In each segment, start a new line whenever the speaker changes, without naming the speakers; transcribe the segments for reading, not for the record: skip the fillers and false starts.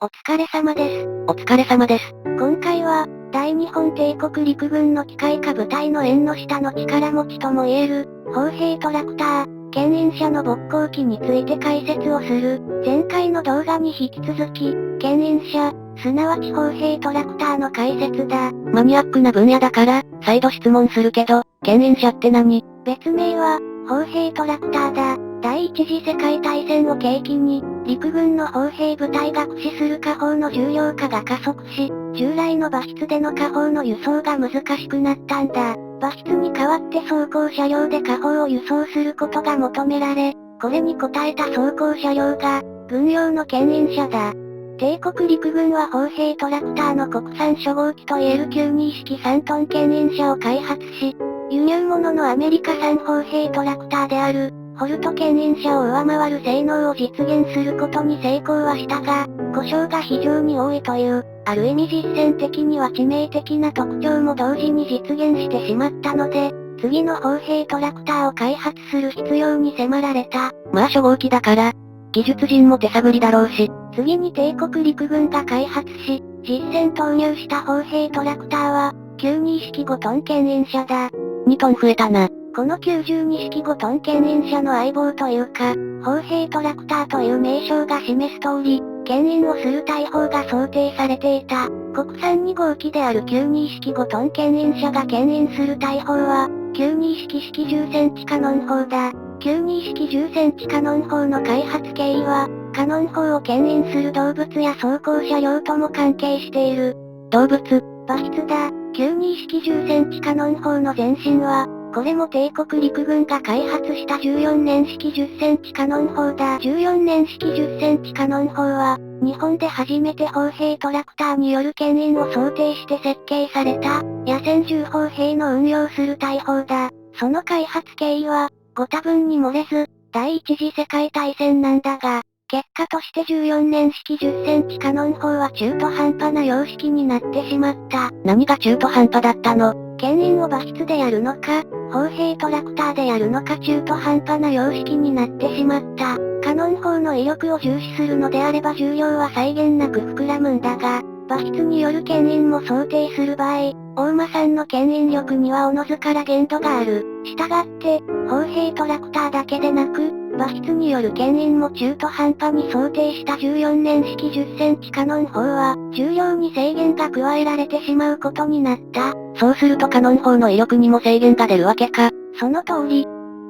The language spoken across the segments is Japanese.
お疲れ様です。
お疲れ様です。
今回は、大日本帝国陸軍の機械化部隊の縁の下の力持ちともいえる、砲兵トラクター、牽引車の勃興機について解説をする。前回の動画に引き続き、牽引車、すなわち砲兵トラクターの解説だ。
マニアックな分野だから、再度質問するけど、牽引車って何？
別名は、砲兵トラクターだ。第一次世界大戦を契機に、陸軍の砲兵部隊が駆使する火砲の重量化が加速し、従来の馬筆での火砲の輸送が難しくなったんだ。馬筆に代わって装甲車両で火砲を輸送することが求められ、これに応えた装甲車両が、軍用の牽引車だ。帝国陸軍は砲兵トラクターの国産初号機といえる92式3トン牽引車を開発し、輸入物のアメリカ産砲兵トラクターである、ホルト牽引車を上回る性能を実現することに成功はしたが、故障が非常に多いという、ある意味実践的には致命的な特徴も同時に実現してしまったので、次の砲兵トラクターを開発する必要に迫られた。
まあ初号機だから、技術人も手探りだろうし。
次に帝国陸軍が開発し、実戦投入した砲兵トラクターは、92式5トン牽引車だ。
2トン増えたな。
この92式5トン牽引車の相棒というか、砲兵トラクターという名称が示す通り、牽引をする大砲が想定されていた。国産2号機である92式5トン牽引車が牽引する大砲は、92式式10センチカノン砲だ。92式10センチカノン砲の開発経緯は、カノン砲を牽引する動物や装甲車両とも関係している。
動物？
馬筆だ。92式10センチカノン砲の前身は、これも帝国陸軍が開発した14年式10センチカノン砲だ。14年式10センチカノン砲は、日本で初めて砲兵トラクターによる牽引を想定して設計された、野戦銃砲兵の運用する大砲だ。その開発経緯は、ご多分に漏れず、第一次世界大戦なんだが、結果として14年式10センチカノン砲は中途半端な様式になってしまった。
何が中途半端だったの？
牽引を馬筆でやるのか、砲兵トラクターでやるのか中途半端な様式になってしまった。カノン砲の威力を重視するのであれば重量は際限なく膨らむんだが、馬筆による牽引も想定する場合、大馬産の牽引力にはおのずから限度がある。したがって、砲兵トラクターだけでなく、馬筆による牽引も中途半端に想定した14年式10センチカノン砲は、重量に制限が加えられてしまうことになった。
そうするとカノン砲の威力にも制限が出るわけか。
その通り。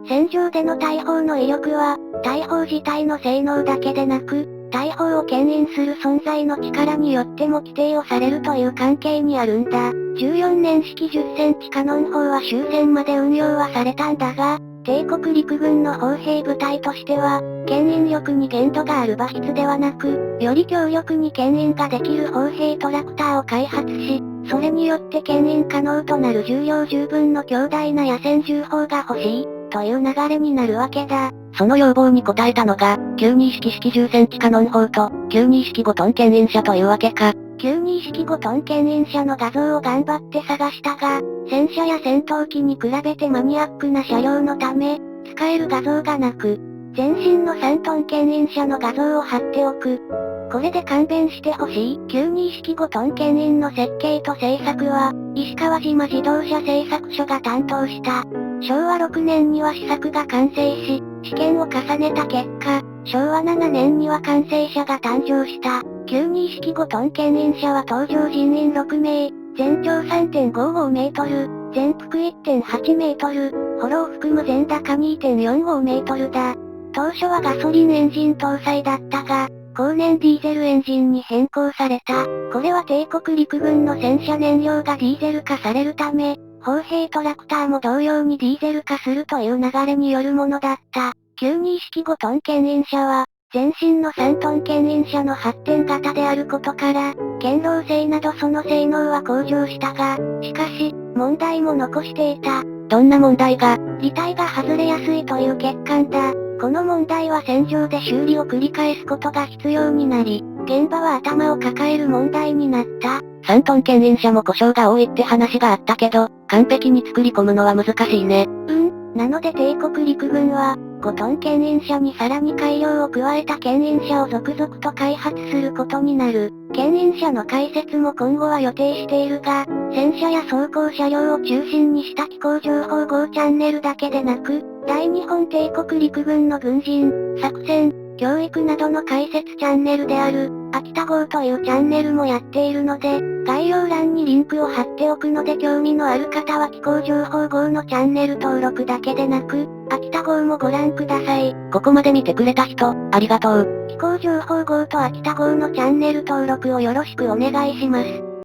戦場での大砲の威力は、大砲自体の性能だけでなく、大砲を牽引する存在の力によっても規定をされるという関係にあるんだ。14年式10センチカノン砲は終戦まで運用はされたんだが、帝国陸軍の砲兵部隊としては、牽引力に限度がある馬筆ではなく、より強力に牽引ができる砲兵トラクターを開発し、それによって牽引可能となる重量十分の強大な野戦銃砲が欲しい、という流れになるわけだ。
その要望に応えたのが、92式式10センチカノン砲と、92式5トン牽引車というわけか。
92式5トン牽引車の画像を頑張って探したが、戦車や戦闘機に比べてマニアックな車両のため、使える画像がなく、前身の3トン牽引車の画像を貼っておく。これで勘弁してほしい。92式5トン牽引の設計と製作は、石川島自動車製作所が担当した。昭和6年には試作が完成し、試験を重ねた結果、昭和7年には完成車が誕生した。92式5トン牽引車は搭乗人員6名、全長3.55メートル、全幅1.8メートル、ホロを含む全高2.45メートルだ。当初はガソリンエンジン搭載だったが、後年ディーゼルエンジンに変更された。これは帝国陸軍の戦車燃料がディーゼル化されるため、砲兵トラクターも同様にディーゼル化するという流れによるものだった。92式5トン牽引車は、前身の3トン牽引車の発展型であることから、堅牢性などその性能は向上したが、しかし、問題も残していた。
どんな問題が？
履帯が外れやすいという欠陥だ。この問題は戦場で修理を繰り返すことが必要になり、現場は頭を抱える問題になった。
3トン牽引車も故障が多いって話があったけど、完璧に作り込むのは難しいね。
なので帝国陸軍は、5トン牽引車にさらに改良を加えた牽引車を続々と開発することになる。牽引車の開設も今後は予定しているが、戦車や装甲車両を中心にした機構情報号チャンネルだけでなく、大日本帝国陸軍の軍人、作戦、教育などの解説チャンネルである、秋田号というチャンネルもやっているので、概要欄にリンクを貼っておくので興味のある方は機構情報号のチャンネル登録だけでなく、秋田号もご覧ください。
ここまで見てくれた人、ありがとう。
機構情報号と秋田号のチャンネル登録をよろしくお願いします。